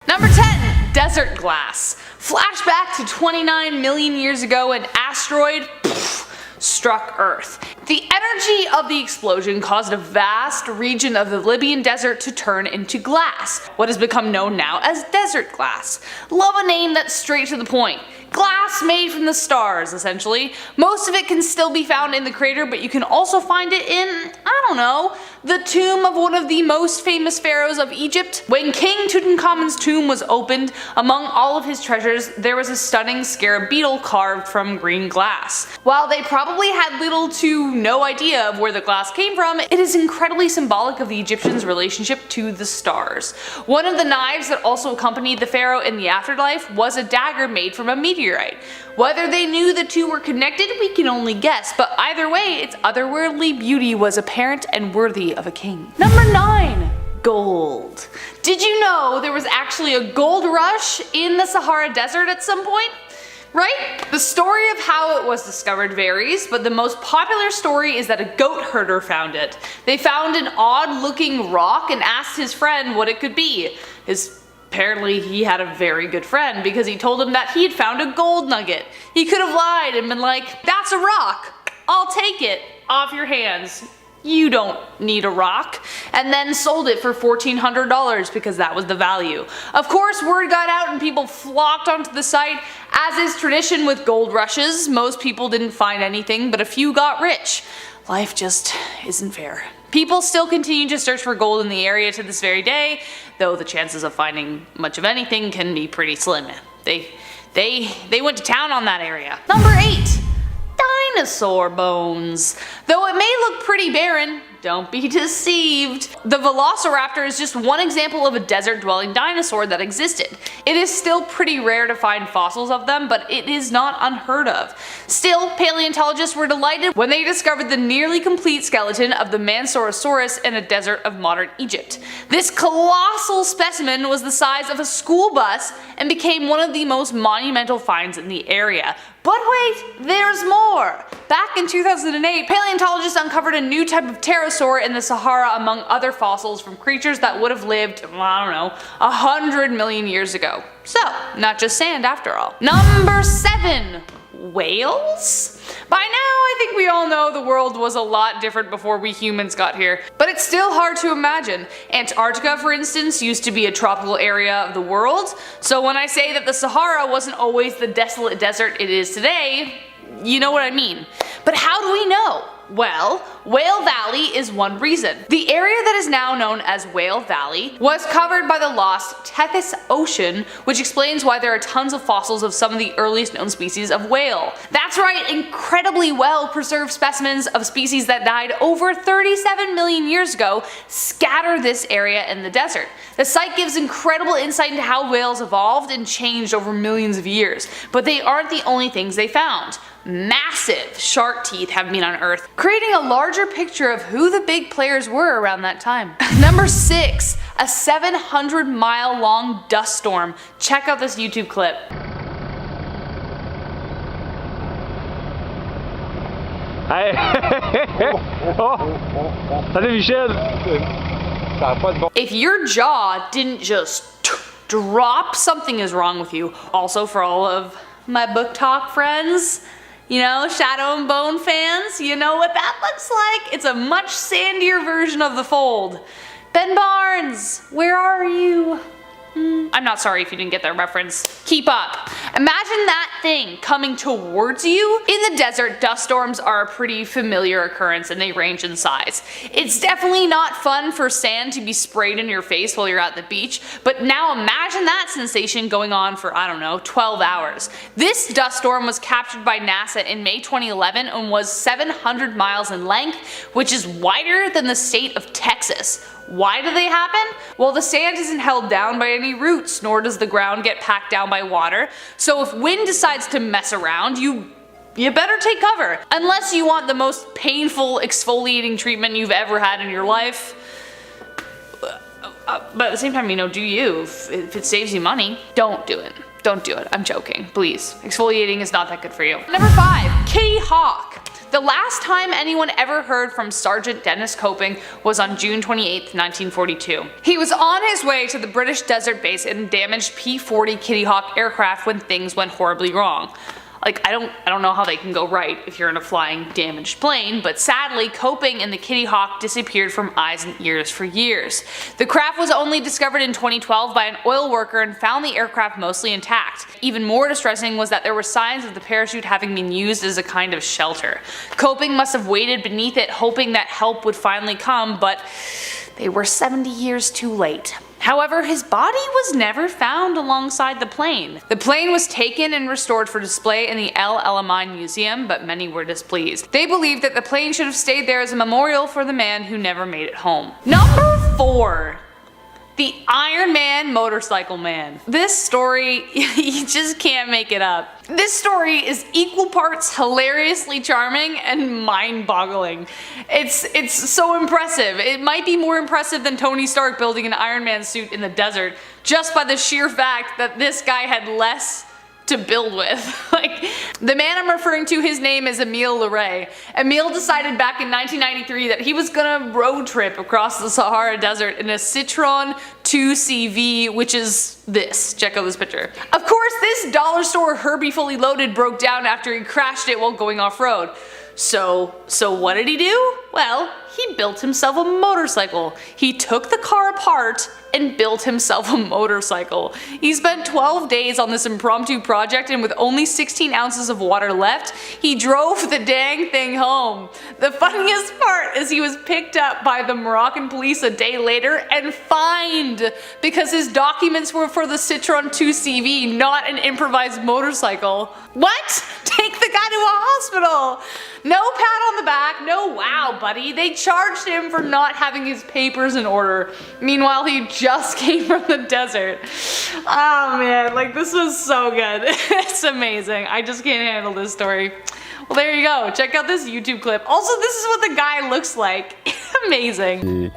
Number 10. Desert glass. Flashback to 29 million years ago, an asteroid struck Earth. The energy of the explosion caused a vast region of the Libyan desert to turn into glass, what has become known now as desert glass. Love a name that's straight to the point. Glass made from the stars, essentially. Most of it can still be found in the crater, but you can also find it in, I don't know, the tomb of one of the most famous pharaohs of Egypt. When King Tutankhamun's tomb was opened, among all of his treasures, there was a stunning scarab beetle carved from green glass. While they probably had little to no idea of where the glass came from, it is incredibly symbolic of the Egyptians' relationship to the stars. One of the knives that also accompanied the pharaoh in the afterlife was a dagger made from a meteorite. Whether they knew the two were connected, we can only guess, but either way, its otherworldly beauty was apparent and worthy of a king. Number 9. Gold. Did you know there was actually a gold rush in the Sahara Desert at some point? Right? The story of how it was discovered varies, but the most popular story is that a goat herder found it. They found an odd looking rock and asked his friend what it could be. Apparently he had a very good friend because he told him that he had found a gold nugget. He could have lied and been like, "That's a rock. I'll take it off your hands. You don't need a rock," and then sold it for $1,400 because that was the value. Of course, word got out and people flocked onto the site. As is tradition with gold rushes, most people didn't find anything, but a few got rich. Life just isn't fair. People still continue to search for gold in the area to this very day, though the chances of finding much of anything can be pretty slim. They went to town on that area. Number 8. Dinosaur bones. Though it may look pretty barren, don't be deceived. The velociraptor is just one example of a desert-dwelling dinosaur that existed. It is still pretty rare to find fossils of them, but it is not unheard of. Still, paleontologists were delighted when they discovered the nearly complete skeleton of the Mansorosaurus in a desert of modern Egypt. This colossal specimen was the size of a school bus and became one of the most monumental finds in the area. But wait, there's more! Back in 2008, paleontologists uncovered a new type of pterosaur in the Sahara among other fossils from creatures that would have lived, I don't know, 100 million years ago. So, not just sand after all. Number 7. Whales? By now I think we all know the world was a lot different before we humans got here, but it's still hard to imagine. Antarctica, for instance, used to be a tropical area of the world, so when I say that the Sahara wasn't always the desolate desert it is today, you know what I mean. But how do we know? Well, Whale Valley is one reason. The area that is now known as Whale Valley was covered by the lost Tethys Ocean, which explains why there are tons of fossils of some of the earliest known species of whale. That's right, incredibly well preserved specimens of species that died over 37 million years ago scatter this area in the desert. The site gives incredible insight into how whales evolved and changed over millions of years, but they aren't the only things they found. Massive shark teeth have been unearthed, creating a larger picture of who the big players were around that time. Number 6. A 700-mile long dust storm. Check out this YouTube clip. If your jaw didn't just drop, something is wrong with you. Also, for all of my book talk friends, you know, Shadow and Bone fans, you know what that looks like? It's a much sandier version of The Fold. Ben Barnes, where are you? I'm not sorry if you didn't get that reference. Keep up. Imagine that thing coming towards you. In the desert, dust storms are a pretty familiar occurrence and they range in size. It's definitely not fun for sand to be sprayed in your face while you're at the beach, but now imagine that sensation going on for, I don't know, 12 hours. This dust storm was captured by NASA in May 2011 and was 700 miles in length, which is wider than the state of Texas. Why do they happen? Well, the sand isn't held down by any roots, nor does the ground get packed down by water. So if wind decides to mess around, you better take cover. Unless you want the most painful exfoliating treatment you've ever had in your life. But at the same time, you know, do you. If it saves you money, don't do it. Don't do it. I'm joking. Please. Exfoliating is not that good for you. Number 5. Kitty Hawk. The last time anyone ever heard from Sergeant Dennis Coping was on June 28, 1942. He was on his way to the British desert base in a damaged P-40 Kitty Hawk aircraft when things went horribly wrong. Like, I don't know how they can go right if you're in a flying damaged plane, but sadly, Coping and the Kitty Hawk disappeared from eyes and ears for years. The craft was only discovered in 2012 by an oil worker and found the aircraft mostly intact. Even more distressing was that there were signs of the parachute having been used as a kind of shelter. Coping must have waited beneath it hoping that help would finally come, but they were 70 years too late. However, his body was never found alongside the plane. The plane was taken and restored for display in the El Alamein Museum, but many were displeased. They believed that the plane should have stayed there as a memorial for the man who never made it home. Number 4. The Iron Man Motorcycle Man. This story, you just can't make it up. This story is equal parts hilariously charming and mind-boggling. It's so impressive. It might be more impressive than Tony Stark building an Iron Man suit in the desert, just by the sheer fact that this guy had less to build with. Like, the man I'm referring to, his name is Emile Leray. Emile decided back in 1993 that he was gonna road trip across the Sahara Desert in a Citroen 2CV, which is this. Check out this picture. Of course, this dollar store Herbie Fully Loaded broke down after he crashed it while going off-road. So what did he do? Well, he built himself a motorcycle. He took the car apart and built himself a motorcycle. He spent 12 days on this impromptu project, and with only 16 ounces of water left, he drove the dang thing home. The funniest part is he was picked up by the Moroccan police a day later and fined because his documents were for the Citroen 2CV, not an improvised motorcycle. What? Take the guy to a hospital! No pat on the back, no wow buddy. They charged him for not having his papers in order. Meanwhile, he just came from the desert. Oh man, like this was so good. It's amazing. I just can't handle this story. Well, there you go. Check out this YouTube clip. Also, this is what the guy looks like. Amazing.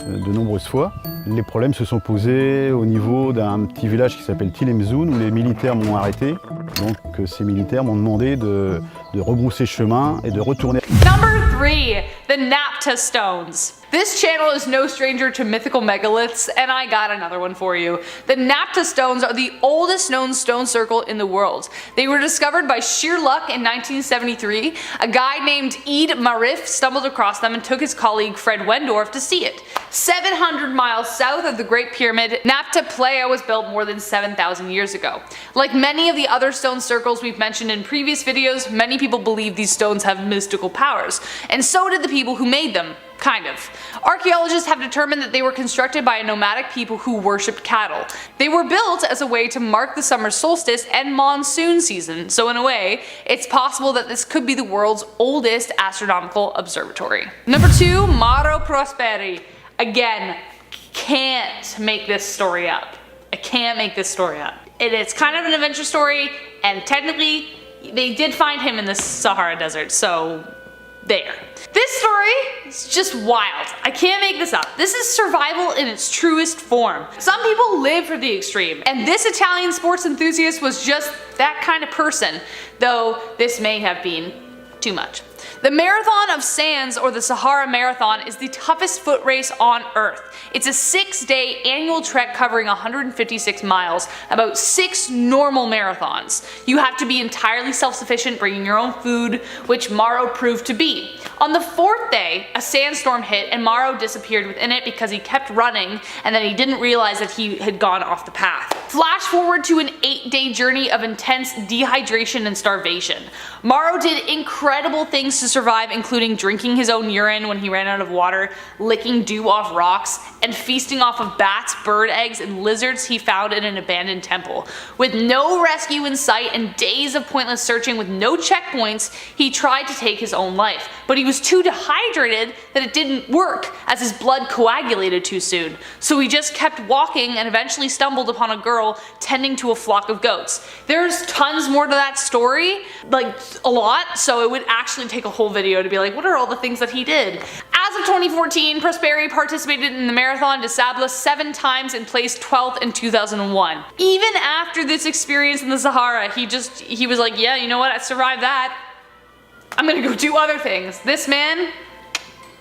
De nombreuses fois, les problèmes se sont posés au niveau d'un petit village qui s'appelle Tilemzoun où les militaires m'ont arrêté. Donc ces militaires m'ont demandé de rebrousser chemin et de retourner. Number 3. The Nafta Stones. This channel is no stranger to mythical megaliths, and I got another one for you. The Nafta Stones are the oldest known stone circle in the world. They were discovered by sheer luck in 1973. A guy named Eid Marif stumbled across them and took his colleague Fred Wendorf to see it. 700 miles south of the Great Pyramid, Nafta Playa was built more than 7,000 years ago. Like many of the other stone circles we've mentioned in previous videos, many people believe these stones have mystical powers, and so did the people who made them. Kind of. Archaeologists have determined that they were constructed by a nomadic people who worshipped cattle. They were built as a way to mark the summer solstice and monsoon season, so in a way, it's possible that this could be the world's oldest astronomical observatory. Number 2. Moro Prosperi. Again, can't make this story up. I can't make this story up. It's kind of an adventure story, and technically, they did find him in the Sahara Desert, so there. This story is just wild. I can't make this up. This is survival in its truest form. Some people live for the extreme, and this Italian sports enthusiast was just that kind of person, though this may have been too much. The Marathon of Sands, or the Sahara Marathon, is the toughest foot race on Earth. It's a 6-day annual trek covering 156 miles, about 6 normal marathons. You have to be entirely self-sufficient, bringing your own food, which Moro proved to be. On the 4th day, a sandstorm hit and Moro disappeared within it because he kept running and then he didn't realize that he had gone off the path. Flash forward to an 8-day journey of intense dehydration and starvation. Moro did incredible things to survive, including drinking his own urine when he ran out of water, licking dew off rocks, and feasting off of bats, bird eggs, and lizards he found in an abandoned temple. With no rescue in sight and days of pointless searching with no checkpoints, he tried to take his own life, but he was too dehydrated that it didn't work as his blood coagulated too soon. So he just kept walking and eventually stumbled upon a girl tending to a flock of goats. There's tons more to that story, like a lot, so it would actually take a whole video to be like, what are all the things that he did? As of of 2014, Prosperi participated in the Marathon des Sables 7 times and placed 12th in 2001. Even after this experience in the Sahara, he was like, yeah, you know what, I survived that. I'm gonna go do other things. This man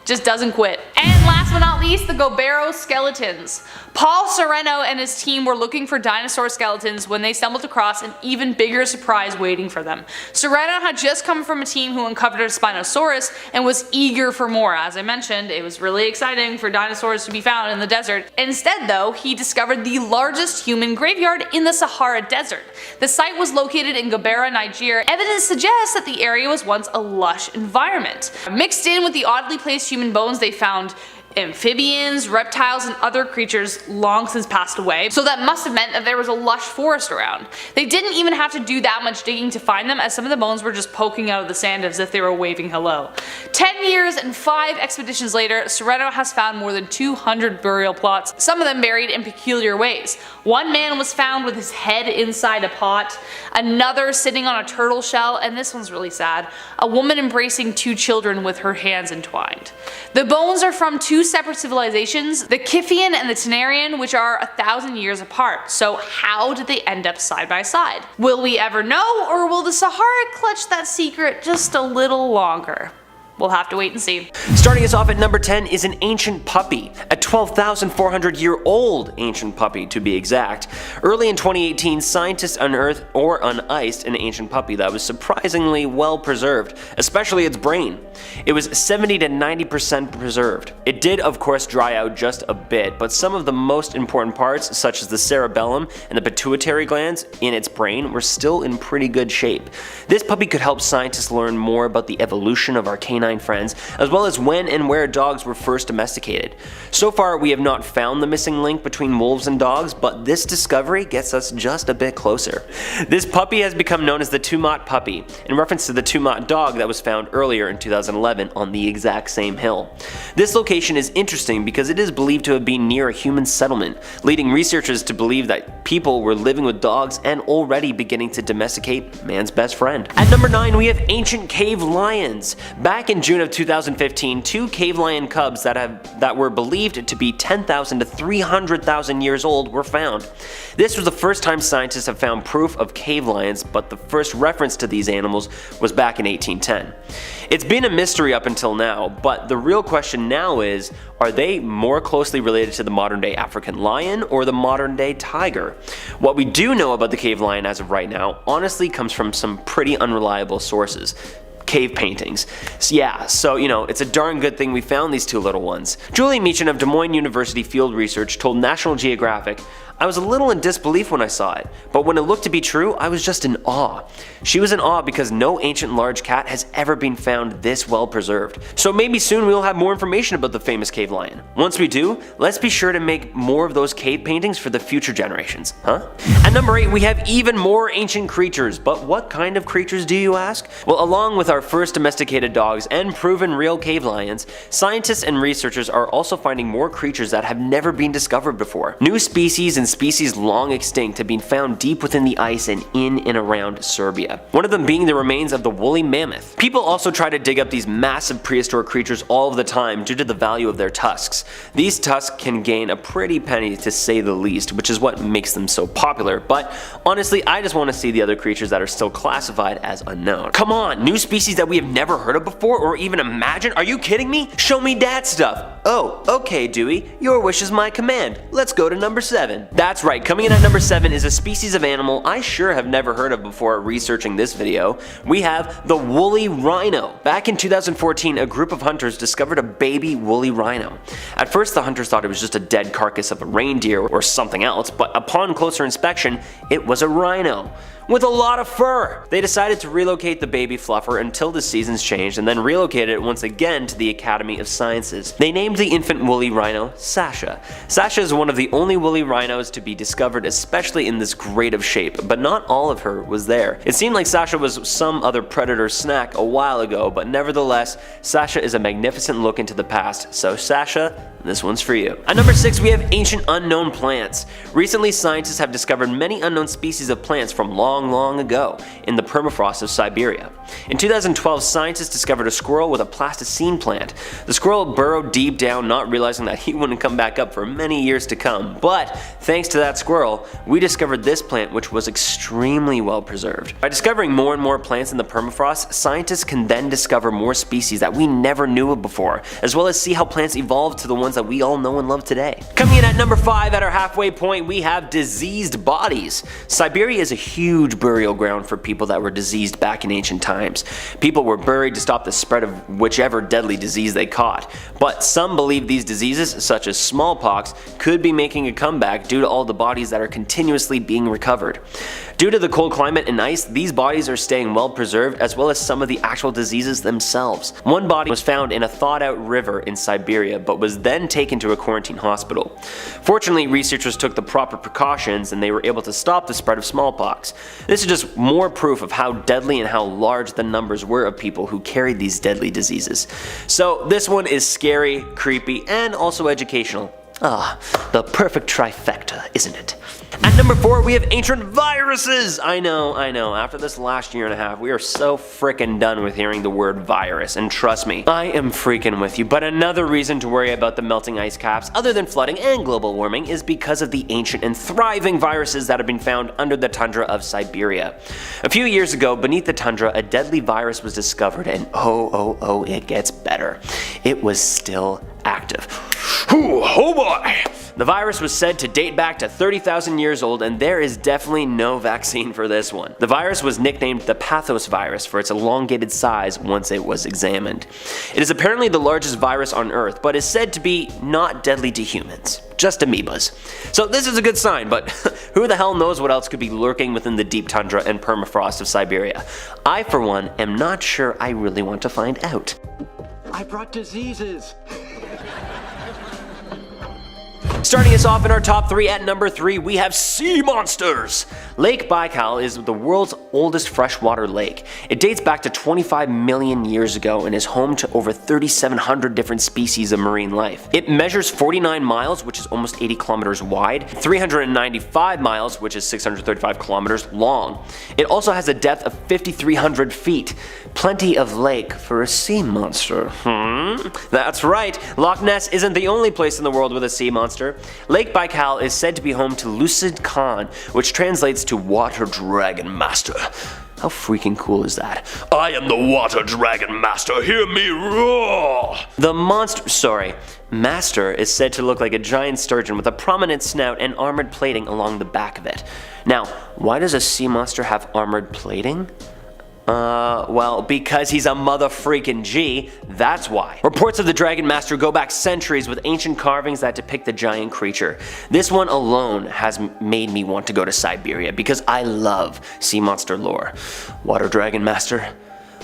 just doesn't quit. And last but not least, the Gobi Skeletons. Paul Sereno and his team were looking for dinosaur skeletons when they stumbled across an even bigger surprise waiting for them. Sereno had just come from a team who uncovered a Spinosaurus and was eager for more. As I mentioned, it was really exciting for dinosaurs to be found in the desert. Instead though, he discovered the largest human graveyard in the Sahara Desert. The site was located in Gobi, Nigeria. Evidence suggests that the area was once a lush environment. Mixed in with the oddly placed human bones, they found amphibians, reptiles, and other creatures long since passed away, so that must have meant that there was a lush forest around. They didn't even have to do that much digging to find them, as some of the bones were just poking out of the sand as if they were waving hello. 10 years and 5 expeditions later, Sereno has found more than 200 burial plots, some of them buried in peculiar ways. One man was found with his head inside a pot, another sitting on a turtle shell, and this one's really sad, a woman embracing 2 children with her hands entwined. The bones are from 2 separate civilizations, the Kiphian and the Tenarian, which are 1,000 years apart. So how did they end up side by side? Will we ever know, or will the Sahara clutch that secret just a little longer? We'll have to wait and see. Starting us off at number 10 is an ancient puppy, a 12,400-year-old ancient puppy to be exact. Early in 2018, scientists unearthed or uniced an ancient puppy that was surprisingly well preserved, especially its brain. It was 70 to 90% preserved. It did of course dry out just a bit, but some of the most important parts, such as the cerebellum and the pituitary glands in its brain, were still in pretty good shape. This puppy could help scientists learn more about the evolution of our canine friends, as well as when and where dogs were first domesticated. So far, we have not found the missing link between wolves and dogs, but this discovery gets us just a bit closer. This puppy has become known as the Tumat puppy, in reference to the Tumat dog that was found earlier in 2011 on the exact same hill. This location is interesting because it is believed to have been near a human settlement, leading researchers to believe that people were living with dogs and already beginning to domesticate man's best friend. At number 9, we have ancient cave lions. Back in June of 2015, 2 cave lion cubs that were believed to be 10,000 to 300,000 years old were found. This was the first time scientists have found proof of cave lions, but the first reference to these animals was back in 1810. It's been a mystery up until now, but the real question now is, are they more closely related to the modern day African lion or the modern day tiger? What we do know about the cave lion as of right now honestly comes from some pretty unreliable sources. Cave paintings. So you know, it's a darn good thing we found these 2 little ones. Julie Meechan of Des Moines University Field Research told National Geographic, "I was a little in disbelief when I saw it, but when it looked to be true, I was just in awe." She was in awe because no ancient large cat has ever been found this well preserved. So maybe soon we'll have more information about the famous cave lion. Once we do, let's be sure to make more of those cave paintings for the future generations, huh? At number 8, we have even more ancient creatures, but what kind of creatures do you ask? Well, along with our first domesticated dogs and proven real cave lions, scientists and researchers are also finding more creatures that have never been discovered before. New species and species long extinct have been found deep within the ice and in and around Serbia. One of them being the remains of the woolly mammoth. People also try to dig up these massive prehistoric creatures all of the time due to the value of their tusks. These tusks can gain a pretty penny to say the least, which is what makes them so popular, but honestly I just want to see the other creatures that are still classified as unknown. Come on, new species that we have never heard of before or even imagined? Are you kidding me? Show me that stuff. Oh, okay Dewey, your wish is my command. Let's go to number 7. That's right, coming in at number 7 is a species of animal I sure have never heard of before researching this video. We have the woolly rhino. Back in 2014, a group of hunters discovered a baby woolly rhino. At first the hunters thought it was just a dead carcass of a reindeer or something else, but upon closer inspection, it was a rhino with a lot of fur. They decided to relocate the baby fluffer until the seasons changed and then relocated it once again to the Academy of Sciences. They named the infant woolly rhino Sasha. Sasha is one of the only woolly rhinos to be discovered, especially in this grade of shape, but not all of her was there. It seemed like Sasha was some other predator's snack a while ago, but nevertheless, Sasha is a magnificent look into the past, so Sasha, this one's for you. At number 6, we have ancient unknown plants. Recently, scientists have discovered many unknown species of plants from long long ago in the permafrost of Siberia. In 2012, scientists discovered a squirrel with a plasticine plant. The squirrel burrowed deep down, not realizing that he wouldn't come back up for many years to come. But thanks to that squirrel, we discovered this plant, which was extremely well preserved. By discovering more and more plants in the permafrost, scientists can then discover more species that we never knew of before, as well as see how plants evolved to the ones that we all know and love today. Coming in at number 5 at our halfway point, we have diseased bodies. Siberia is a huge burial ground for people that were diseased back in ancient times. People were buried to stop the spread of whichever deadly disease they caught. But some believe these diseases, such as smallpox, could be making a comeback due to all the bodies that are continuously being recovered. Due to the cold climate and ice, these bodies are staying well preserved, as well as some of the actual diseases themselves. One body was found in a thawed-out river in Siberia, but was then taken to a quarantine hospital. Fortunately, researchers took the proper precautions and they were able to stop the spread of smallpox. This is just more proof of how deadly and how large the numbers were of people who carried these deadly diseases. So this one is scary, creepy, and also educational. Ah, the perfect trifecta, isn't it? At number 4, we have ancient viruses! I know, after this last year and a half, we are so frickin' done with hearing the word virus, and trust me, I am freaking with you. But another reason to worry about the melting ice caps, other than flooding and global warming, is because of the ancient and thriving viruses that have been found under the tundra of Siberia. A few years ago, beneath the tundra, a deadly virus was discovered, and oh, it gets better. It was still active. Oh boy! The virus was said to date back to 30,000 years old, and there is definitely no vaccine for this one. The virus was nicknamed the Pathos virus for its elongated size once it was examined. It is apparently the largest virus on Earth, but is said to be not deadly to humans, just amoebas. So this is a good sign, but who the hell knows what else could be lurking within the deep tundra and permafrost of Siberia? I, for one, am not sure I really want to find out. I brought diseases. Starting us off in our top 3 at number 3, we have sea monsters. Lake Baikal is the world's oldest freshwater lake. It dates back to 25 million years ago and is home to over 3,700 different species of marine life. It measures 49 miles, which is almost 80 kilometers wide, 395 miles, which is 635 kilometers long. It also has a depth of 5,300 feet. Plenty of lake for a sea monster. That's right, Loch Ness isn't the only place in the world with a sea monster. Lake Baikal is said to be home to Lucid Khan, which translates to Water Dragon Master. How freaking cool is that? I am the Water Dragon Master, hear me roar! The master is said to look like a giant sturgeon with a prominent snout and armored plating along the back of it. Now, why does a sea monster have armored plating? Well, because he's a mother freaking G, that's why. Reports of the Dragon Master go back centuries with ancient carvings that depict the giant creature. This one alone has made me want to go to Siberia because I love sea monster lore. Water Dragon Master,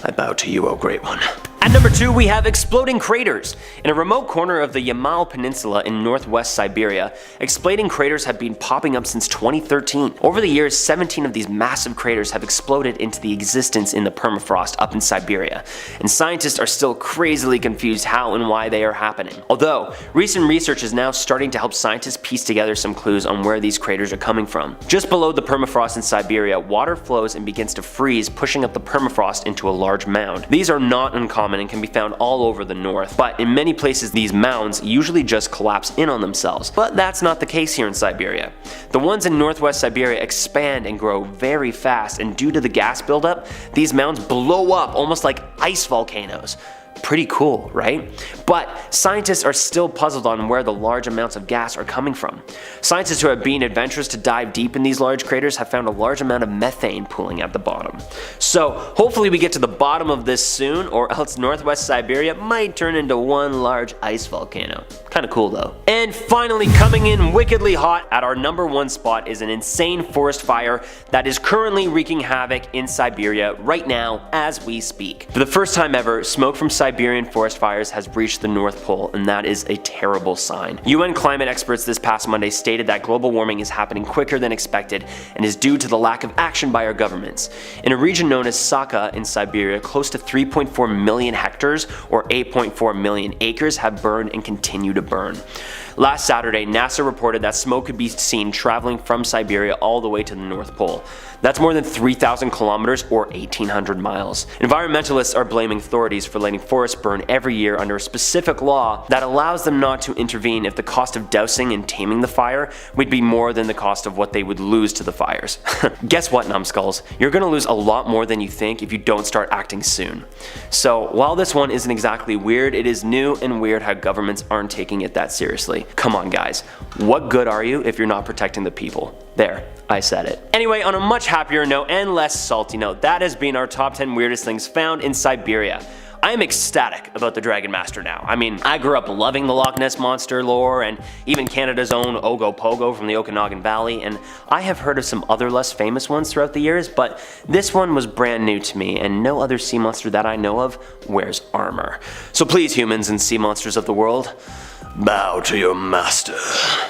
I bow to you, O Great One. At number 2, we have exploding craters. In a remote corner of the Yamal Peninsula in northwest Siberia, exploding craters have been popping up since 2013. Over the years, 17 of these massive craters have exploded into the existence in the permafrost up in Siberia, and scientists are still crazily confused how and why they are happening. Although, recent research is now starting to help scientists piece together some clues on where these craters are coming from. Just below the permafrost in Siberia, water flows and begins to freeze, pushing up the permafrost into a large mound. These are not uncommon and can be found all over the north, but in many places these mounds usually just collapse in on themselves. But that's not the case here in Siberia. The ones in northwest Siberia expand and grow very fast, and due to the gas buildup, these mounds blow up almost like ice volcanoes. Pretty cool, right? But scientists are still puzzled on where the large amounts of gas are coming from. Scientists who have been adventurous to dive deep in these large craters have found a large amount of methane pooling at the bottom. So hopefully we get to the bottom of this soon, or else northwest Siberia might turn into one large ice volcano. Kinda cool though. And finally, coming in wickedly hot at our number 1 spot is an insane forest fire that is currently wreaking havoc in Siberia right now as we speak. For the first time ever, smoke from Siberian forest fires has reached the North Pole, and that is a terrible sign. UN climate experts this past Monday stated that global warming is happening quicker than expected and is due to the lack of action by our governments. In a region known as Sakha in Siberia, close to 3.4 million hectares or 8.4 million acres have burned and continue to burn. Last Saturday, NASA reported that smoke could be seen traveling from Siberia all the way to the North Pole. That's more than 3,000 kilometers or 1,800 miles. Environmentalists are blaming authorities for letting forests burn every year under a specific law that allows them not to intervene if the cost of dousing and taming the fire would be more than the cost of what they would lose to the fires. Guess what, numbskulls? You're gonna lose a lot more than you think if you don't start acting soon. So while this one isn't exactly weird, it is new and weird how governments aren't taking it that seriously. Come on guys, what good are you if you're not protecting the people? There, I said it. Anyway, on a much happier note and less salty note, that has been our top 10 weirdest things found in Siberia. I am ecstatic about the Dragon Master now. I mean, I grew up loving the Loch Ness Monster lore and even Canada's own Ogopogo from the Okanagan Valley, and I have heard of some other less famous ones throughout the years, but this one was brand new to me, and no other sea monster that I know of wears armor. So please, humans and sea monsters of the world, bow to your master.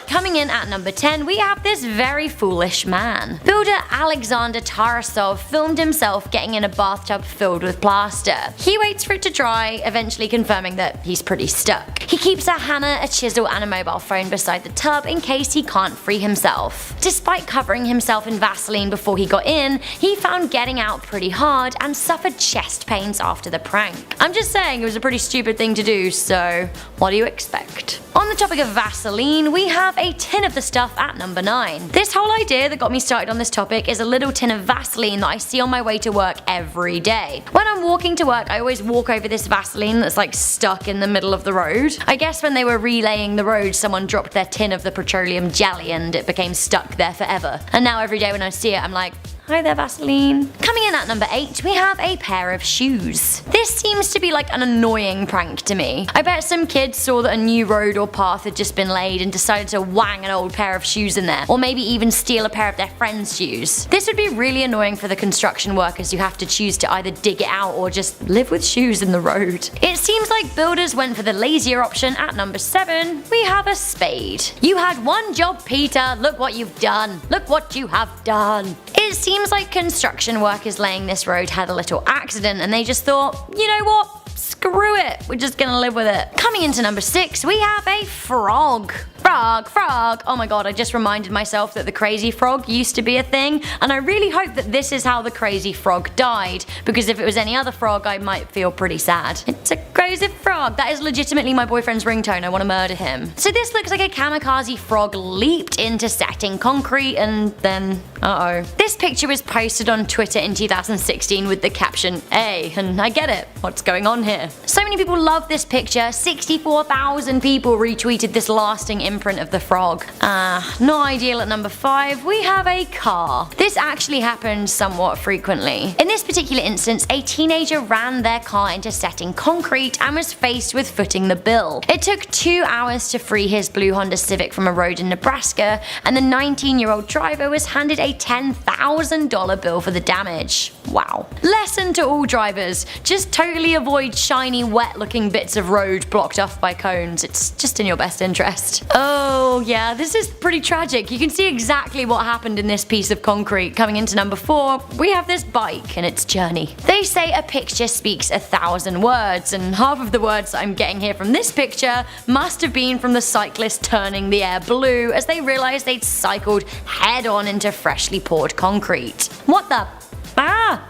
Coming in at number 10, we have this very foolish man. Builder Alexander Tarasov filmed himself getting in a bathtub filled with plaster. He waits for it to dry, eventually confirming that he's pretty stuck. He keeps a hammer, a chisel, and a mobile phone beside the tub in case he can't free himself. Despite covering himself in Vaseline before he got in, he found getting out pretty hard and suffered chest pains after the prank. I'm just saying it was a pretty stupid thing to do, so what do you expect? On the topic of Vaseline, we have a tin of the stuff at number 9. This whole idea that got me started on this topic is a little tin of Vaseline that I see on my way to work every day. When I'm walking to work, I always walk over this Vaseline that's like stuck in the middle of the road. I guess when they were relaying the road, someone dropped their tin of the petroleum jelly and it became stuck there forever. And now every day when I see it, I'm like, hi there, Vaseline. Coming in at number 8, we have a pair of shoes. This seems to be like an annoying prank to me. I bet some kids saw that a new road or path had just been laid and decided to wang an old pair of shoes in there, or maybe even steal a pair of their friends' shoes. This would be really annoying for the construction workers who have to choose to either dig it out or just live with shoes in the road. It seems like builders went for the lazier option. At number 7, we have a spade. You had one job, Peter. Look what you've done. Look what you have done. It seems like construction workers laying this road had a little accident and they just thought, you know what? Screw it, we're just gonna live with it. Coming into number 6, we have a frog. Frog. Oh my god, I just reminded myself that the crazy frog used to be a thing, and I really hope that this is how the crazy frog died, because if it was any other frog, I might feel pretty sad. It's a crazy frog. That is legitimately my boyfriend's ringtone. I want to murder him. So this looks like a kamikaze frog leaped into setting concrete and then, This picture was posted on Twitter in 2016 with the caption, "Hey," and I get it. What's going on here? So many people love this picture. 64,000 people retweeted this lasting imprint of the frog. Not ideal. At number 5, we have a car. This actually happens somewhat frequently. In this particular instance, a teenager ran their car into setting concrete and was faced with footing the bill. It took 2 hours to free his blue Honda Civic from a road in Nebraska, and the 19-year-old driver was handed a $10,000 bill for the damage. Wow. Lesson to all drivers: just totally avoid shiny, wet-looking bits of road blocked off by cones. It's just in your best interest. Oh yeah, this is pretty tragic. You can see exactly what happened in this piece of concrete. Coming into number 4, we have this bike and its journey. They say a picture speaks 1,000 words, and half of the words I'm getting here from this picture must have been from the cyclist turning the air blue as they realized they'd cycled head-on into freshly poured concrete. What the?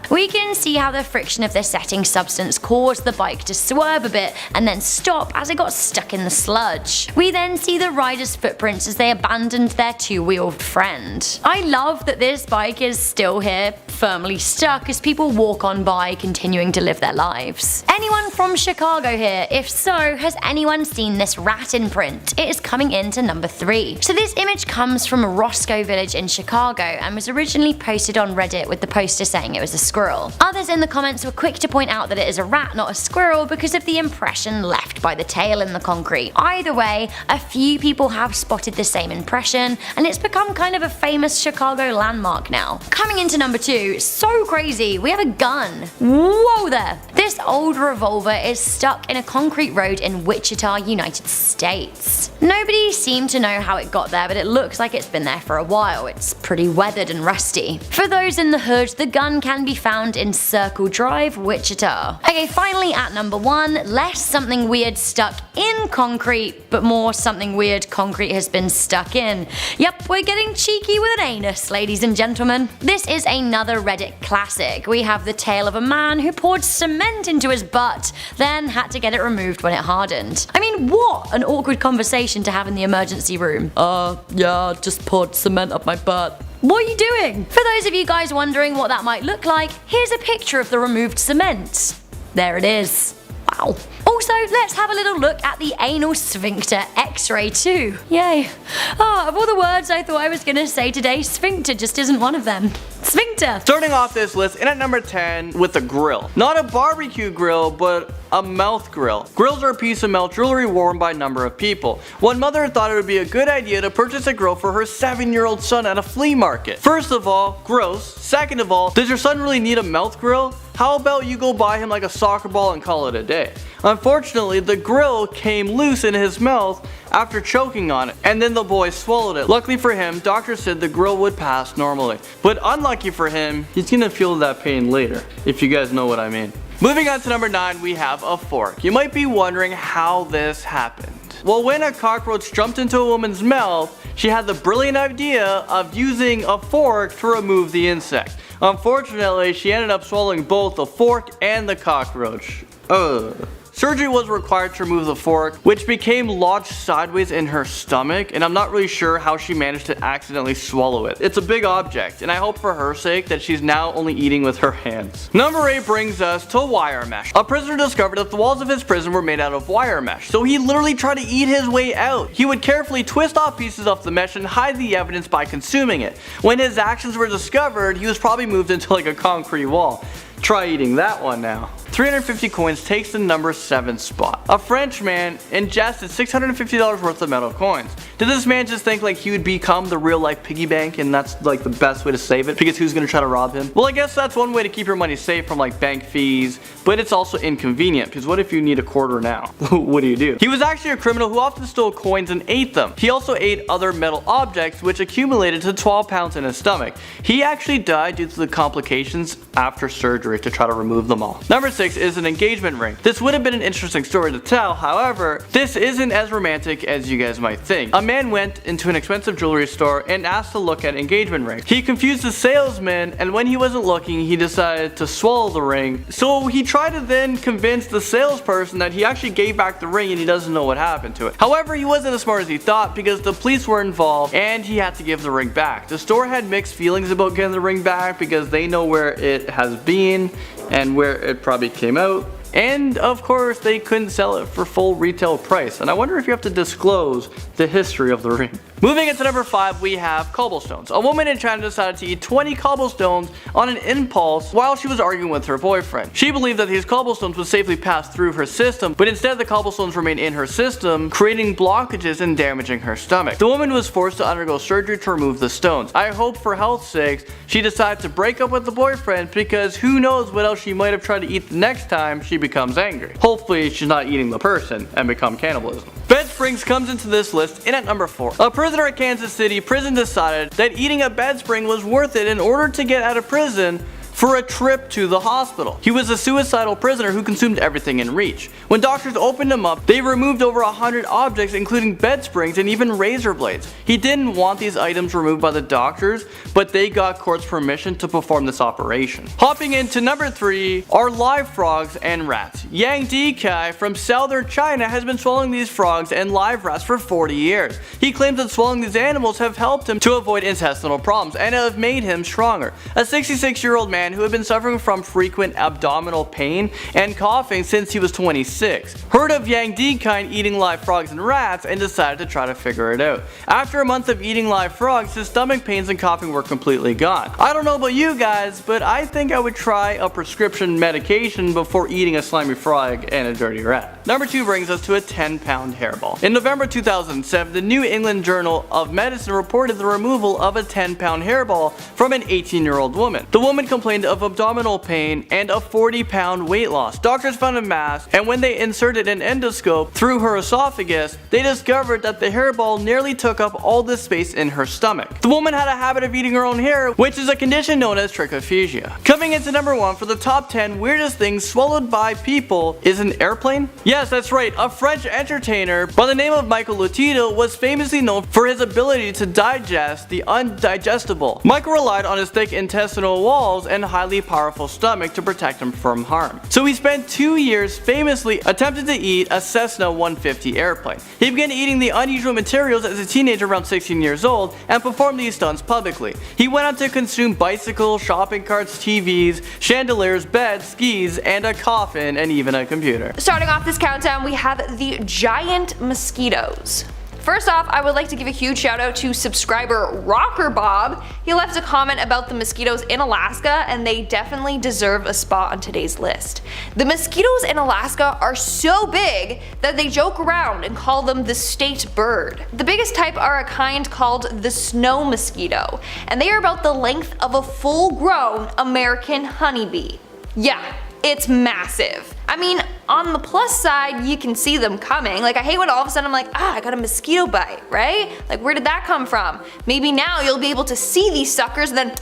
We can see how the friction of the setting substance caused the bike to swerve a bit and then stop as it got stuck in the sludge. We then see the rider's footprints as they abandoned their two-wheeled friend. I love that this bike is still here, firmly stuck, as people walk on by, continuing to live their lives. Anyone from Chicago here? If so, has anyone seen this rat imprint? It is coming into number 3. So this image comes from Roscoe Village in Chicago and was originally posted on Reddit with the poster saying it was a squirrel. Others in the comments were quick to point out that it is a rat, not a squirrel, because of the impression left by the tail in the concrete. Either way, a few people have spotted the same impression, and it's become kind of a famous Chicago landmark now. Coming into number 2, so crazy, we have a gun. Whoa there! This old revolver is stuck in a concrete road in Wichita, United States. Nobody seemed to know how it got there, but it looks like it's been there for a while. It's pretty weathered and rusty. For those in the hood, the gun can can be found in Circle Drive, Wichita. Okay, finally at number 1, less something weird stuck in concrete, but more something weird concrete has been stuck in. Yep, we're getting cheeky with an anus, ladies and gentlemen. This is another Reddit classic. We have the tale of a man who poured cement into his butt, then had to get it removed when it hardened. I mean, what an awkward conversation to have in the emergency room. Yeah, just poured cement up my butt. What are you doing? For those of you guys wondering what that might look like, here's a picture of the removed cement. There it is. Wow. Also, let's have a little look at the anal sphincter x-ray too. Yay. Of all the words I thought I was gonna say today, sphincter just isn't one of them. Sphincter. Starting off this list, in at number 10 with a grill. Not a barbecue grill, but a mouth grill. Grills are a piece of mouth jewelry worn by a number of people. One mother thought it would be a good idea to purchase a grill for her 7-year-old son at a flea market. First of all, gross. Second of all, does your son really need a mouth grill? How about you go buy him like a soccer ball and call it a day? Unfortunately, the grill came loose in his mouth after choking on it, and then the boy swallowed it. Luckily for him, doctors said the grill would pass normally. But unlucky for him, he's gonna feel that pain later, if you guys know what I mean. Moving on to number 9, we have a fork. You might be wondering how this happened. Well, when a cockroach jumped into a woman's mouth, she had the brilliant idea of using a fork to remove the insect. Unfortunately, she ended up swallowing both the fork and the cockroach. Ugh. Surgery was required to remove the fork, which became lodged sideways in her stomach, and I'm not really sure how she managed to accidentally swallow it. It's a big object, and I hope for her sake that she's now only eating with her hands. Number 8 brings us to wire mesh. A prisoner discovered that the walls of his prison were made out of wire mesh, so he literally tried to eat his way out. He would carefully twist off pieces of the mesh and hide the evidence by consuming it. When his actions were discovered, he was probably moved into like a concrete wall. Try eating that one now. 350 coins takes the number 7 spot. A French man ingested $650 worth of metal coins. Did this man just think like he would become the real life piggy bank and that's like the best way to save it because who's gonna try to rob him? Well, I guess that's one way to keep your money safe from like bank fees, but it's also inconvenient because what if you need a quarter now? What do? He was actually a criminal who often stole coins and ate them. He also ate other metal objects which accumulated to 12 pounds in his stomach. He actually died due to the complications after surgery to try to remove them all. Number 6 is an engagement ring. This would have been an interesting story to tell, however, this isn't as romantic as you guys might think. A man went into an expensive jewelry store and asked to look at engagement rings. He confused the salesman, and when he wasn't looking, he decided to swallow the ring. So he tried to then convince the salesperson that he actually gave back the ring and he doesn't know what happened to it. However, he wasn't as smart as he thought because the police were involved and he had to give the ring back. The store had mixed feelings about getting the ring back because they know where it has been and where it probably came out. And of course they couldn't sell it for full retail price, and I wonder if you have to disclose the history of the ring. Moving into number 5, we have cobblestones. A woman in China decided to eat 20 cobblestones on an impulse while she was arguing with her boyfriend. She believed that these cobblestones would safely pass through her system, but instead the cobblestones remained in her system, creating blockages and damaging her stomach. The woman was forced to undergo surgery to remove the stones. I hope for health's sake she decided to break up with the boyfriend because who knows what else she might have tried to eat the next time she becomes angry. Hopefully she's not eating the person and become cannibalism. Bed springs comes into this list in at number 4. A prisoner at Kansas City prison decided that eating a bed spring was worth it in order to get out of prison for a trip to the hospital. He was a suicidal prisoner who consumed everything in reach. When doctors opened him up, they removed over 100 objects including bed springs and even razor blades. He didn't want these items removed by the doctors, but they got court's permission to perform this operation. Hopping into number 3 are live frogs and rats. Yang Dikai from southern China has been swallowing these frogs and live rats for 40 years. He claims that swallowing these animals have helped him to avoid intestinal problems and have made him stronger. A 66-year-old man who had been suffering from frequent abdominal pain and coughing since he was 26 heard of Yang Dikai eating live frogs and rats and decided to try to figure it out. After a month of eating live frogs, his stomach pains and coughing were completely gone. I don't know about you guys, but I think I would try a prescription medication before eating a slimy frog and a dirty rat. Number 2 brings us to a 10-pound hairball. In November 2007, the New England Journal of Medicine reported the removal of a 10-pound hairball from an 18-year-old woman. The woman complained complained of abdominal pain and a 40-pound weight loss. Doctors found a mass, and when they inserted an endoscope through her esophagus, they discovered that the hairball nearly took up all the space in her stomach. The woman had a habit of eating her own hair, which is a condition known as trichophagia. Coming into number 1 for the top 10 weirdest things swallowed by people is an airplane? Yes, that's right, a French entertainer by the name of Michael Lotito was famously known for his ability to digest the undigestible. Michael relied on his thick intestinal walls and highly powerful stomach to protect him from harm. So he spent 2 years famously attempting to eat a Cessna 150 airplane. He began eating the unusual materials as a teenager around 16 years old and performed these stunts publicly. He went on to consume bicycles, shopping carts, TVs, chandeliers, beds, skis, and a coffin, and even a computer. Starting off this countdown, we have the giant mosquitoes. First off, I would like to give a huge shout out to subscriber Rocker Bob. He left a comment about the mosquitoes in Alaska, and they definitely deserve a spot on today's list. The mosquitoes in Alaska are so big that they joke around and call them the state bird. The biggest type are a kind called the snow mosquito, and they are about the length of a full-grown American honeybee. Yeah, it's massive. I mean, on the plus side, you can see them coming. Like, I hate when all of a sudden I'm like, I got a mosquito bite, right? Like, where did that come from? Maybe now you'll be able to see these suckers and then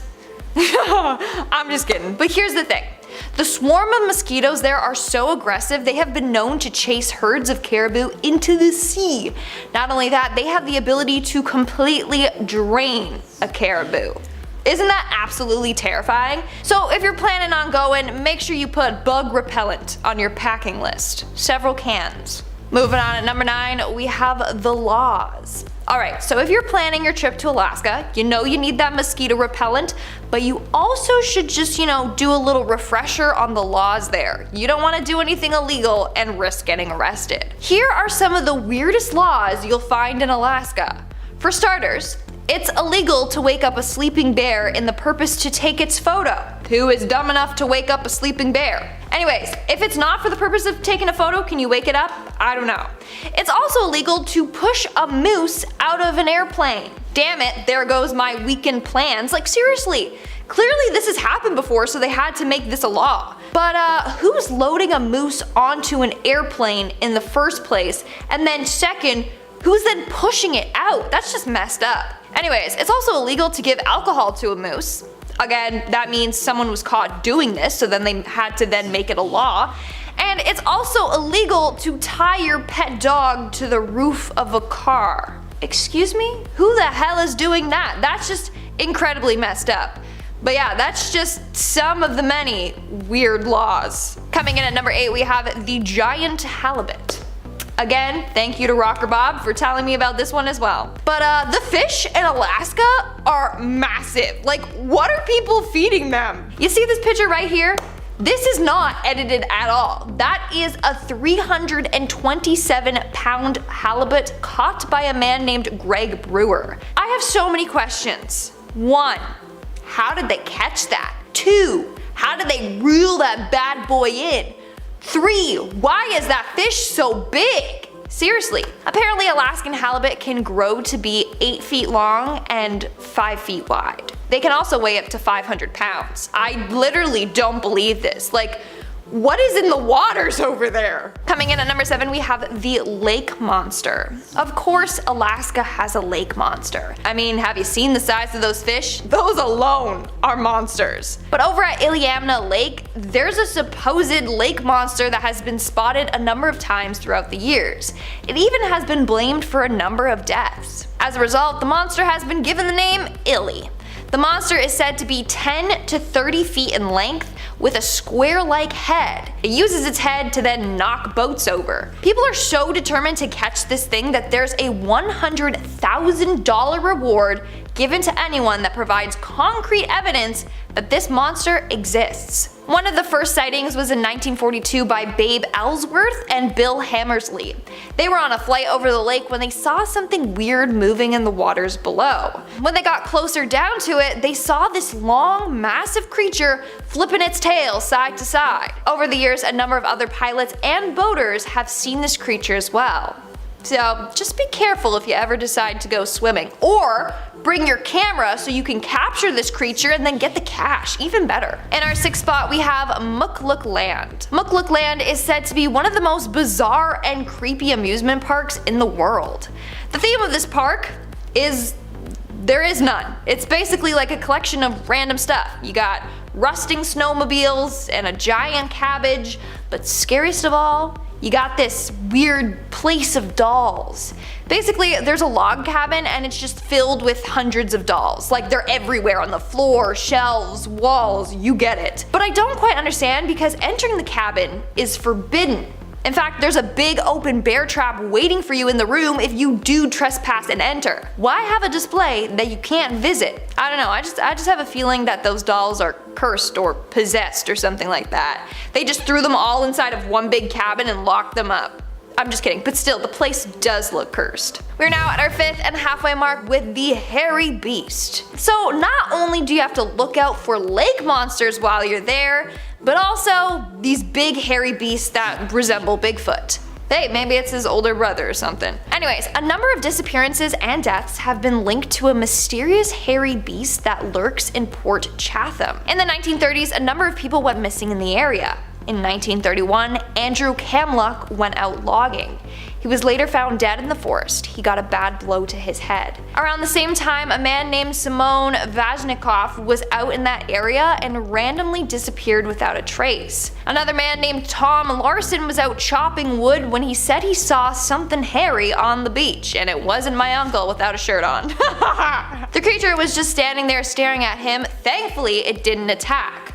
I'm just kidding. But here's the thing. The swarm of mosquitoes there are so aggressive, they have been known to chase herds of caribou into the sea. Not only that, they have the ability to completely drain a caribou. Isn't that absolutely terrifying? So if you're planning on going, make sure you put bug repellent on your packing list. Several cans. Moving on at number 9, we have the laws. Alright, so if you're planning your trip to Alaska, you know you need that mosquito repellent, but you also should just, do a little refresher on the laws there. You don't want to do anything illegal and risk getting arrested. Here are some of the weirdest laws you'll find in Alaska. For starters, it's illegal to wake up a sleeping bear in the purpose to take its photo. Who is dumb enough to wake up a sleeping bear? Anyways, if it's not for the purpose of taking a photo, can you wake it up? I don't know. It's also illegal to push a moose out of an airplane. Damn it, there goes my weekend plans. Like, seriously. Clearly this has happened before, so they had to make this a law. But who's loading a moose onto an airplane in the first place? And then second, who's then pushing it out? That's just messed up. Anyways, it's also illegal to give alcohol to a moose. Again, that means someone was caught doing this, so then they had to then make it a law. And it's also illegal to tie your pet dog to the roof of a car. Excuse me? Who the hell is doing that? That's just incredibly messed up. But yeah, that's just some of the many weird laws. Coming in at number 8, we have the giant halibut. Again, thank you to Rocker Bob for telling me about this one as well. But the fish in Alaska are massive. Like, what are people feeding them? You see this picture right here? This is not edited at all. That is a 327-pound halibut caught by a man named Greg Brewer. I have so many questions. 1, how did they catch that? 2, how did they reel that bad boy in? 3, why is that fish so big? Seriously. Apparently Alaskan halibut can grow to be 8 feet long and 5 feet wide. They can also weigh up to 500 pounds. I literally don't believe this. Like, what is in the waters over there? Coming in at number 7, we have the lake monster. Of course, Alaska has a lake monster. I mean, have you seen the size of those fish? Those alone are monsters. But over at Iliamna Lake, there's a supposed lake monster that has been spotted a number of times throughout the years. It even has been blamed for a number of deaths. As a result, the monster has been given the name Illy. The monster is said to be 10 to 30 feet in length with a square-like head. It uses its head to then knock boats over. People are so determined to catch this thing that there's a $100,000 reward given to anyone that provides concrete evidence that this monster exists. One of the first sightings was in 1942 by Babe Ellsworth and Bill Hammersley. They were on a flight over the lake when they saw something weird moving in the waters below. When they got closer down to it, they saw this long, massive creature flipping its tail side to side. Over the years, a number of other pilots and boaters have seen this creature as well. So just be careful if you ever decide to go swimming. Or bring your camera so you can capture this creature and then get the cash, even better. In our 6th spot we have Mukluk Land. Mukluk Land is said to be one of the most bizarre and creepy amusement parks in the world. The theme of this park is there is none. It's basically like a collection of random stuff. You got rusting snowmobiles and a giant cabbage, but scariest of all, you got this weird place of dolls. Basically, there's a log cabin and it's just filled with hundreds of dolls. Like they're everywhere on the floor, shelves, walls, you get it. But I don't quite understand because entering the cabin is forbidden. In fact, there's a big open bear trap waiting for you in the room if you do trespass and enter. Why have a display that you can't visit? I don't know, I just have a feeling that those dolls are cursed or possessed or something like that. They just threw them all inside of one big cabin and locked them up. I'm just kidding, but still, the place does look cursed. We're now at our 5th and halfway mark with the hairy beast. So not only do you have to look out for lake monsters while you're there, but also these big hairy beasts that resemble Bigfoot. Hey, maybe it's his older brother or something. Anyways, a number of disappearances and deaths have been linked to a mysterious hairy beast that lurks in Port Chatham. In the 1930s, a number of people went missing in the area. In 1931, Andrew Kamluck went out logging. He was later found dead in the forest. He got a bad blow to his head. Around the same time, a man named Simon Vaznikov was out in that area and randomly disappeared without a trace. Another man named Tom Larson was out chopping wood when he said he saw something hairy on the beach, and it wasn't my uncle without a shirt on. The creature was just standing there staring at him. Thankfully, it didn't attack.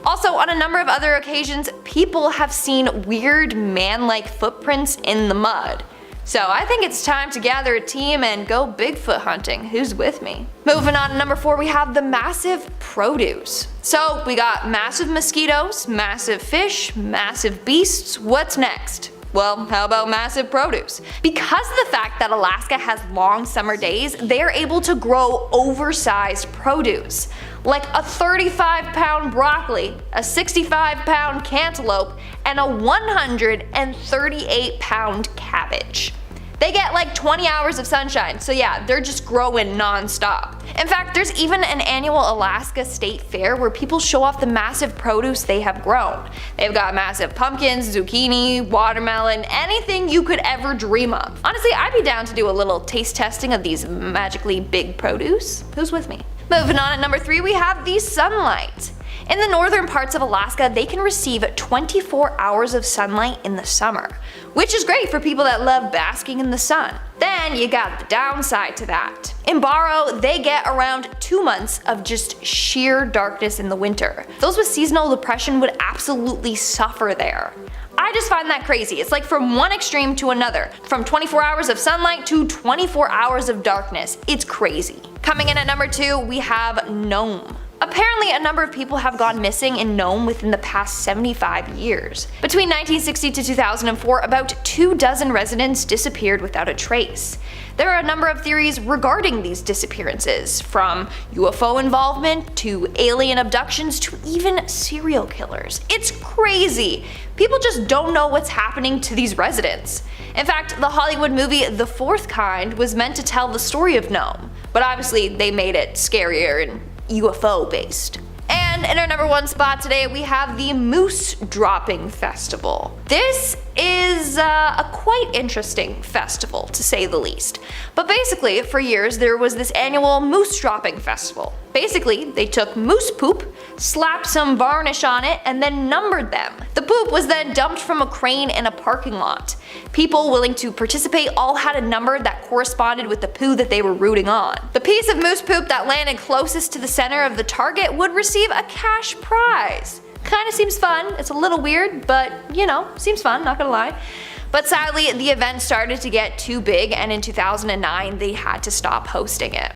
Also, on a number of other occasions, people have seen weird man-like footprints in the mud. So I think it's time to gather a team and go Bigfoot hunting. Who's with me? Moving on to number 4, we have the massive produce. So we got massive mosquitoes, massive fish, massive beasts. What's next? Well, how about massive produce? Because of the fact that Alaska has long summer days, they are able to grow oversized produce. Like a 35-pound broccoli, a 65-pound cantaloupe, and a 138-pound cabbage. They get like 20 hours of sunshine, so yeah, they're just growing non-stop. In fact, there's even an annual Alaska State Fair where people show off the massive produce they have grown. They've got massive pumpkins, zucchini, watermelon, anything you could ever dream of. Honestly, I'd be down to do a little taste testing of these magically big produce. Who's with me? Moving on at number 3, we have the sunlight. In the northern parts of Alaska, they can receive 24 hours of sunlight in the summer, which is great for people that love basking in the sun. Then you got the downside to that. In Barrow, they get around 2 months of just sheer darkness in the winter. Those with seasonal depression would absolutely suffer there. I just find that crazy. It's like from one extreme to another. From 24 hours of sunlight to 24 hours of darkness. It's crazy. Coming in at number 2, we have Gnome. Apparently, a number of people have gone missing in Gnome within the past 75 years. Between 1960 to 2004, about 24 residents disappeared without a trace. There are a number of theories regarding these disappearances, from UFO involvement to alien abductions to even serial killers. It's crazy! People just don't know what's happening to these residents. In fact, the Hollywood movie The Fourth Kind was meant to tell the story of Gnome, but obviously they made it scarier and UFO based. And in our number 1 spot today, we have the Moose Dropping Festival. This is a quite interesting festival, to say the least. But basically, for years, there was this annual Moose Dropping Festival. Basically, they took moose poop, slapped some varnish on it, and then numbered them. The poop was then dumped from a crane in a parking lot. People willing to participate all had a number that corresponded with the poo that they were rooting on. The piece of moose poop that landed closest to the center of the target would receive a cash prize. Kinda seems fun. It's a little weird, but you know, seems fun, not gonna lie. But sadly, the event started to get too big, and in 2009 they had to stop hosting it.